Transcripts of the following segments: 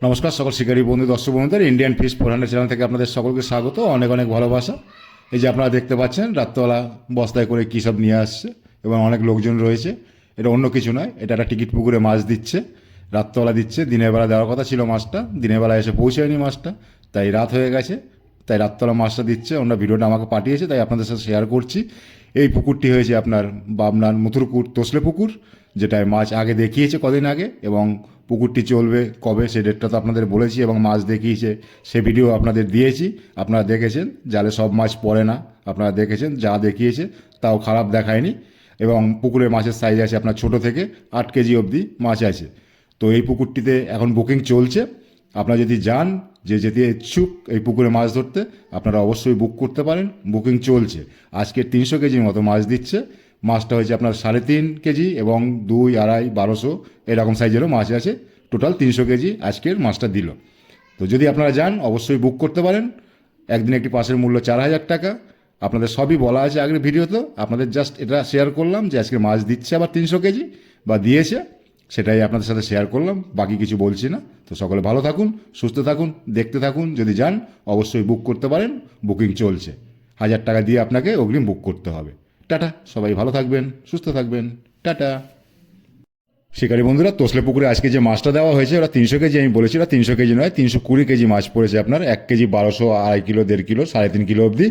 নমস্কার সকল শিকারী বন্ধু দর্শক বন্ধুদের ইন্ডিয়ান ফিশ 400 চ্যানেল থেকে আপনাদের সকলকে স্বাগত, অনেক অনেক ভালোবাসা। এই যে আপনারা দেখতে পাচ্ছেন রাত্রবেলা বস্তায় করে কী সব নিয়ে আসছে এবং অনেক লোকজন রয়েছে। এটা অন্য কিছু নয়, এটা একটা টিকিট পুকুরে মাছ দিচ্ছে, রাত্রবেলা দিচ্ছে। দিনের বেলা দেওয়ার কথা ছিল মাছটা, দিনের বেলা এসে পৌঁছায়নি মাছটা, তাই রাত হয়ে গেছে, তাই রাত্রবেলা মাছটা দিচ্ছে। ওনারা ভিডিওটা আমাকে পাঠিয়েছে, তাই আপনাদের সাথে শেয়ার করছি। এই পুকুরটি হয়েছে আপনার বামনান মুথুরপুর তোসলে পুকুর, যেটায় মাছ আগে দেখিয়েছে কদিন আগে, এবং পুকুরটি চলবে কবে সে ডেটটা তো আপনাদের বলেছি, এবং মাছ দেখিয়েছে সে ভিডিও আপনাদের দিয়েছি, আপনারা দেখেছেন। জালে সব মাছ পড়ে না, আপনারা দেখেছেন, যা দেখিয়েছে তাও খারাপ দেখায়নি। এবং পুকুরের মাছের সাইজ আছে আপনার ছোট থেকে 8 কেজি অবধি মাছ আছে। তো এই পুকুরটিতে এখন বুকিং চলছে। আপনারা যদি যান, যে যেতে ইচ্ছুক এই পুকুরে মাছ ধরতে, আপনারা অবশ্যই বুক করতে পারেন, বুকিং চলছে। আজকে 300 কেজির মতো মাছ দিচ্ছে। মাছটা হয়েছে আপনার 3.5 কেজি এবং 2, 2.5, 1200 এরকম সাইজেরও মাছ আছে। টোটাল 300 কেজি আজকের মাছটা দিল। তো যদি আপনারা যান অবশ্যই বুক করতে পারেন। একদিন একটি পাসের মূল্য 4,000 টাকা। আপনাদের সবই বলা আছে আগের ভিডিওতে, আপনাদের জাস্ট এটা শেয়ার করলাম যে আজকে মাছ দিচ্ছে আবার 300 কেজি বা দিয়েছে, সেটাই আপনাদের সাথে শেয়ার করলাম, বাকি কিছু বলছি না। তো সকলে ভালো থাকুন, সুস্থ থাকুন, দেখতে থাকুন। যদি যান অবশ্যই বুক করতে পারেন, বুকিং চলছে। 1,000 টাকা দিয়ে আপনাকে অগ্রিম বুক করতে হবে। টাটা, সবাই ভালো থাকবেন, সুস্থ থাকবেন, টাটা। শিকারী বন্ধুরা, তোসলে পুকুরে আজকে যে মাছটা দেওয়া হয়েছে ওরা 300 কেজি, আমি বলেছি ওরা 300 কেজি নয়, 320 কেজি মাছ পড়েছে আপনার। 1 কেজি 1200, 2.5 কিলো, 1.5 কিলো, 3.5 কিলো অবধি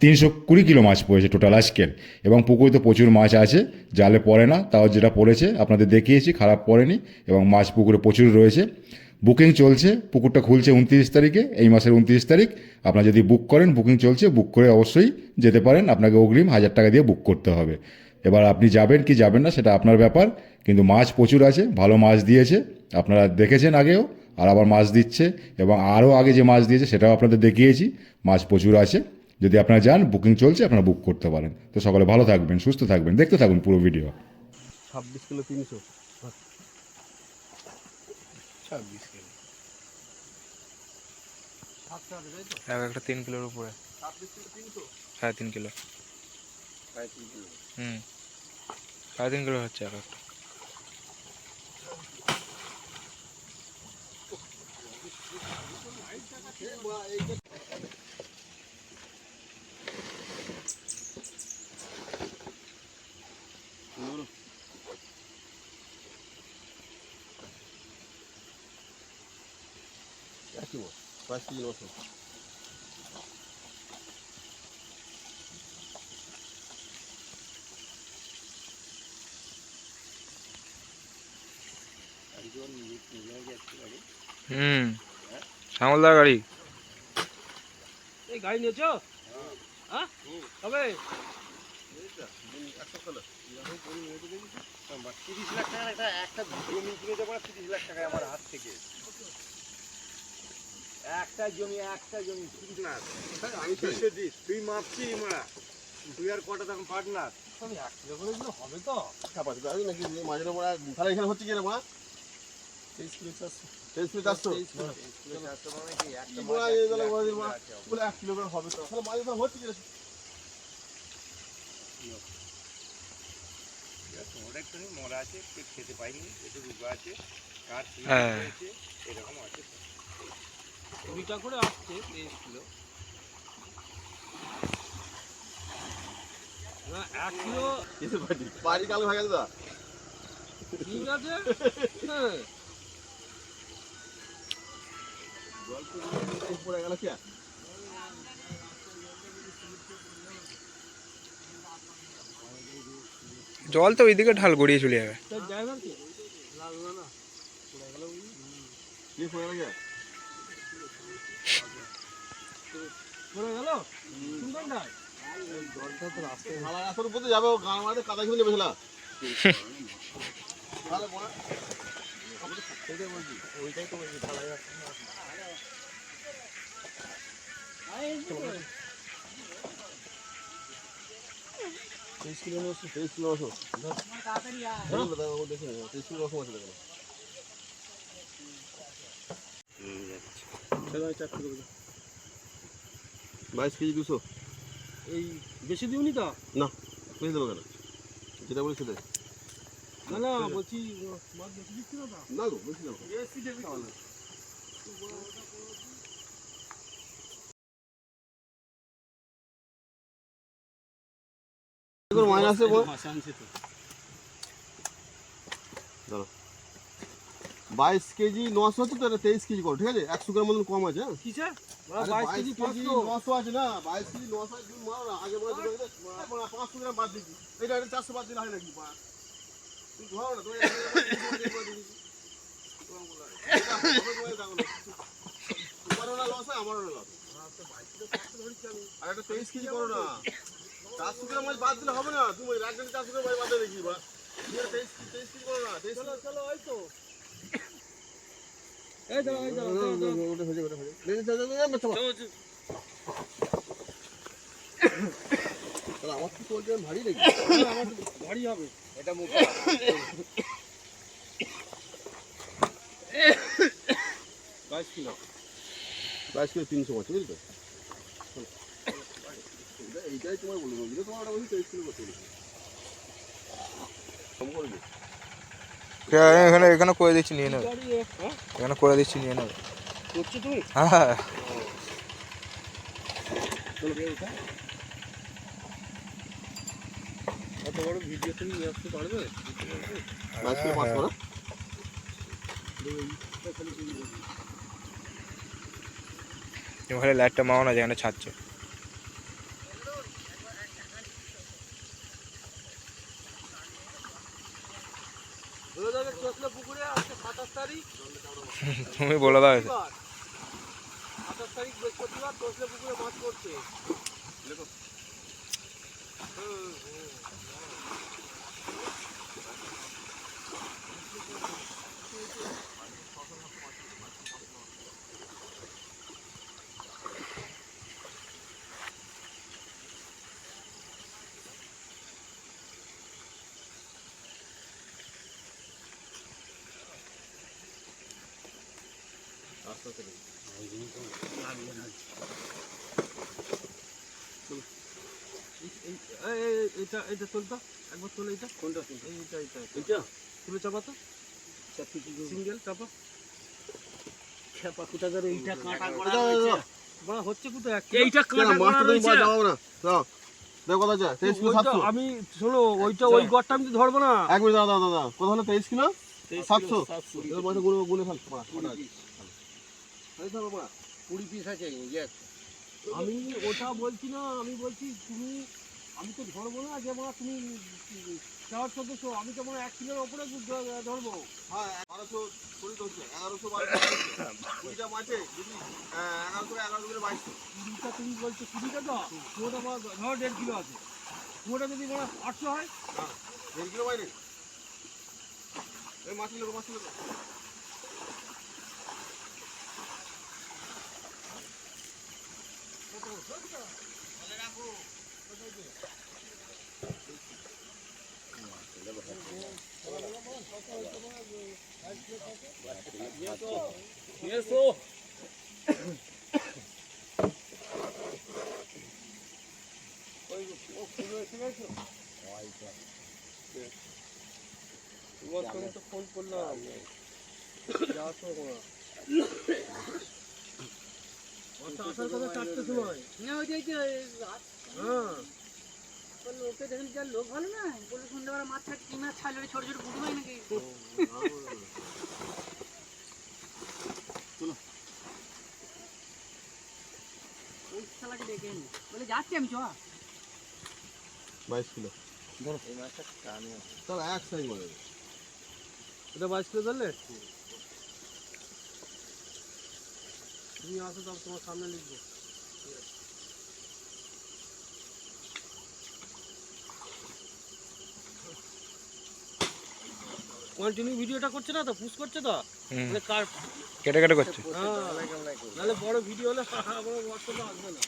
320 কিলো মাছ পড়েছে টোটাল আজকের। এবং পুকুরে তো প্রচুর মাছ আছে, জালে পড়ে না, তাও যেটা পড়েছে আপনাদের দেখিয়েছি, খারাপ পড়েনি। এবং মাছ পুকুরে প্রচুর রয়েছে। বুকিং চলছে, পুকুরটা খুলছে 29 তারিখে, এই মাসের 29 তারিখ। আপনারা যদি বুক করেন, বুকিং চলছে, বুক করে অবশ্যই যেতে পারেন। আপনাকে অগ্রিম 1,000 টাকা দিয়ে বুক করতে হবে। এবার আপনি যাবেন কি যাবেন না সেটা আপনার ব্যাপার, কিন্তু মাছ প্রচুর আছে, ভালো মাছ দিয়েছে, আপনারা দেখেছেন আগেও, আর আবার মাছ দিচ্ছে। এবং আরও আগে যে মাছ দিয়েছে সেটাও আপনাদের দেখিয়েছি, মাছ প্রচুর আছে। যদি আপনারা যান, বুকিং চলছে, আপনারা বুক করতে পারেন। তো সকলে ভালো থাকবেন, সুস্থ থাকবেন, দেখতে থাকুন পুরো ভিডিও। 26 কিলো 300, 26 কিলো এক একটা 3 কিলোর উপরে, 26 কিলো 300, 3.5 কিলো। 3.5 কিলো। 3.5 কিলো হচ্ছে এক একটা। একই বল 5 কেজি মতো। শ্যামলদার গাড়ি। এই গাড়ি নিয়েছো? হ্যাঁ তবে 30 লাখ টাকার একটা জমি কিনে দেবো, 30 লাখ টাকা আমার হাত থেকে। একটা জমি 30 লাখ। আমি শেষে দিস, তুই মাপছি মারা, তুই আর কটা তখন পার্টনার। আমি 1 কিলো করে দিলে হবে তো? কাপাতে আমি নাকি মাঝের ওপর তাহলে এখানে হচ্ছে কি রে মা? 23 কিলো 400। 23 কিলো 400 মানে কি একটা মাছ এই বেলা বলে মা বলে 1 কিলো করে হবে তো, তাহলে মাঝে তো হচ্ছে কি রে? অনেকটাই মরা আছে, খেতে পাইনি, একটু রুগা আছে, কাঠ হয়েছে, এরকম আছে। 2টা করে আসছে 23 কিলো। না 1 কিলো কিছু পারি পারি কালো ভাগে দাদা, ঠিক আছে। হ্যাঁ গল্প পড়ে গেল কি? জল তো ওইদিকে ঢাল গড়িয়ে চলে যাবে। তার ড্রাইভার কি লাগলো না, পড়ে গেল। কি পড়ে গেল? পড়ে গেল কোনখানটায়? জলটা তো রাস্তায় শালা রাস্তার উপর যাবে, ও গান মারতে কাদা খেলে বসলা তাহলে বড় সেটাই বলছি, ওইটাই তো বলছি ঢালাই রাস্তা না। 23 কিলো 900, 23 কিলো 900 তাড়াতাড়ি আয়। দাদা ও দেখে 23 কিলো 900 আছে দেখো। চলো 4 কিলো 22 কেজি 200। এই বেশি দিওনি তো? না বেশি দেবো কেন, যেটা বলি সেটাই। না না বলছি মাছ বেশি দিচ্ছি না তো? না গো বেশি দেবো, বেশি দেবি তো না। মাইনাসে বল 22 কেজি 900 আছে তো, এটা 23 কেজি করো, ঠিক আছে? 100 গ্রাম মতন কম আছে। হ্যাঁ কিসে? আরে 22 কেজি 900 আছে না, 22 কেজি 900 আছে, তুমি মারো না, আগে বলে দিতে হবে, 500 গ্রাম বাদ দিচ্ছি, এটা 400 বাদ দিলে হয় নাকি? তুমি ধরো না, তুমি তোমারও না লস হয়, আমারও না লস। আর একটা 23 কেজি করো না, 400 গ্রাম মাছ বাদ দিলে হবে না, তুমি একজন 400 গ্রাম মাছ বাদ দিয়ে দেখি বা 23 কেজি করো না, 23 চলো চলো, ওই তো এই দাও এই দাও ওটা হয়ে যাবে, ওটা হয়ে যাবে। তাহলে আমার কি বলতে ভারী নাকি? আমার ভারী হবে এটা মুখ। 22 কিলো 22 কিলো 300 আছে, বুঝলি তো? এইটাই তোমার বলবো, বুঝলে তোমার ওটা বলছি 23 কিলো করতে বলেছি। কম করে দিই। এখানে এখানে করে দিচ্ছি, নিয়ে নেবে। গাড়ি হ্যাঁ এখানে করে দিচ্ছি, নিয়ে নেবে। করছো তুমি? হ্যাঁ চলো এটা কত বড় ভিডিও তুমি নিয়ে আসতে পারবে? 22 কিলো 5 করো। ওখানে লাইটটা মাও না, যেখানে ছাড়ছে। বলে যাবে চোখলা পুকুরে আজকে 27 তারিখ, তুমি বলে দাও এসে। 27 তারিখ বৃহস্পতিবার, চোখলা পুকুরে মাছ পড়ছে। এটা এটা চলতো একবার চলে, এটা কোনটা? এইটা এইটা এইটা তুলে চাপা তো, সিঙ্গেল চাপা। চাপা কোথা ধরে এইটা কাটা করা হয়েছে বা হচ্ছে কোথা? এইটা কাটা করা রয়েছে। যাও না, যাও দেখো কত আছে, 23 কিলো 700। আমি শোনো, ওইটা ওই গড়টা আমি তো ধরবো না। 1 মিনিট দাও দাও দাও দাও, কত হলো? 23 কিলো 700। এর মধ্যে গুনে গুনে ফেল, কটা আছে? এই ধরো মা 20 পিস আছে। আমি ওটা বলছি না, আমি বলছি তুমি, আমি তো ধরবো না যে মা তুমি চার সদস্য, আমি তো মনে 1 কিলোর ওপরে ধরবো। হ্যাঁ 1200 কুড়ি হচ্ছে, 1100 1200 কুড়িটা মাছে যদি 1100 1100 করে 2200। 20টা তুমি বলছো, 20টা তো পুরোটা ধর 1.5 কিলো আছে, পুরোটা যদি মনে 800 হয়। হ্যাঁ 1.5 কিলো বাইরে এই মাছ নিলো, মাছ নিলো। ফোন করলাম যাওয়ার সময়, আসার কথা 4টার সময়। হ্যাঁ লোকে দেখেন যার লোক ভালো না বলে সন্ধ্যাবেলা মাছ ছাড় কি মাছ ছাড়লো ছোট ছোট পুকুর হয় নাকি ওই শালাকে ডেকে এনে বলে যাচ্ছি আমি চ 22 কিলো ধরো। এই মাছটা টানে তাহলে এক সাইজ বলে এটা 22 কিলো ধরলে তুমি আসো, তবে তোমার সামনে লিখবো। কন্টিনিউ ভিডিওটা করছে না তো, পুশ করছে তো, মানে কার কেটে কেটে করছে। হ্যাঁ নাহলে বড় ভিডিও হলে বড় হোয়াটসঅ্যাপে আসবে না।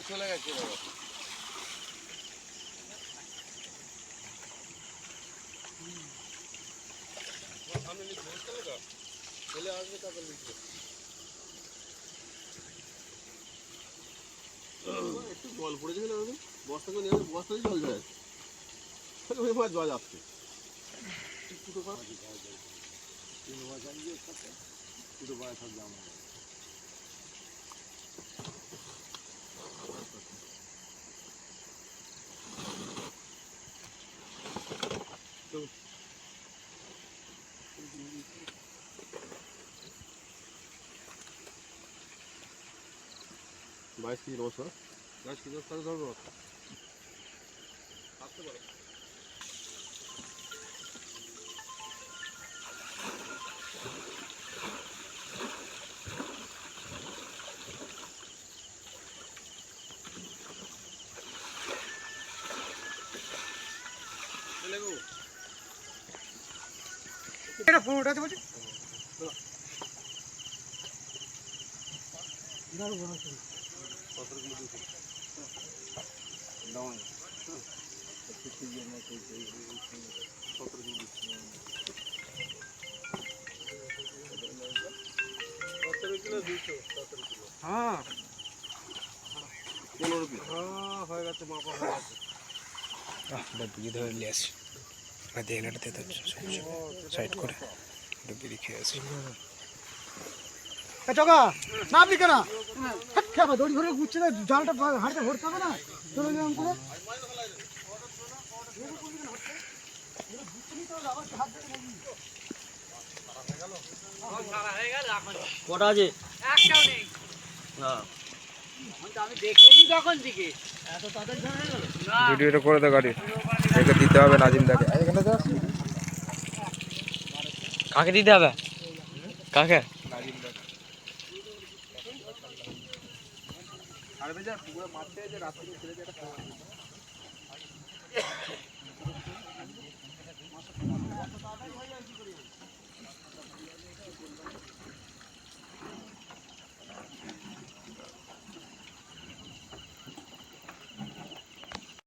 চলে গেছে সামনে লিখবো, বুঝতে পারলে তো? চলে আসবে তারপর লিখবো। একটু জল পড়েছে কিনা বস্তা করে নিয়ে বস্তায় জল যায়, তাহলে ওই মাছ জল আসছে। বাইশ কেজি রস, হ্যাঁ? 10 কেজি তাহলে ধরবো। এটা পুরোটা তো বলছি হ্যাঁ 15 পিস। হ্যাঁ হয়ে গেছে, মাপা হয়ে গেছে। বিড়ি ধরে নিয়ে আসি, দেহলাটাতে তো সাইড করে একটু বিড়ি খেয়ে আসি। চকা নামলি কেন খেবা দড়ি ধরে গুচ্ছে না, জালটা হাঁটতে ভরতে হবে না, চলে গেলাম করে কটা আছে? একটাও নেই। হ্যাঁ আমি দেখিনি তখন থেকে, এত তাদের ধরে গেল না। ভিডিওটা করে দে গাড়ি, একে দিতে হবে নাজিম দাকে। কাকে দিতে হবে? কাকে? নাজিম দাকে। আর বেজা পুরো মারতে যে রাত্রে ছেড়ে যে একটা